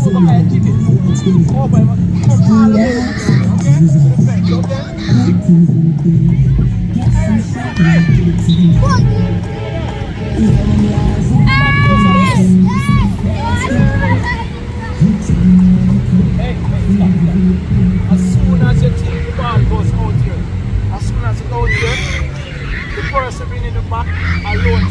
overhead, keep it. Over, come all the way. Okay? To the fence, okay? Hey, stop. As soon as you think the ball goes out here, as soon as it's out here, the person being in the back alone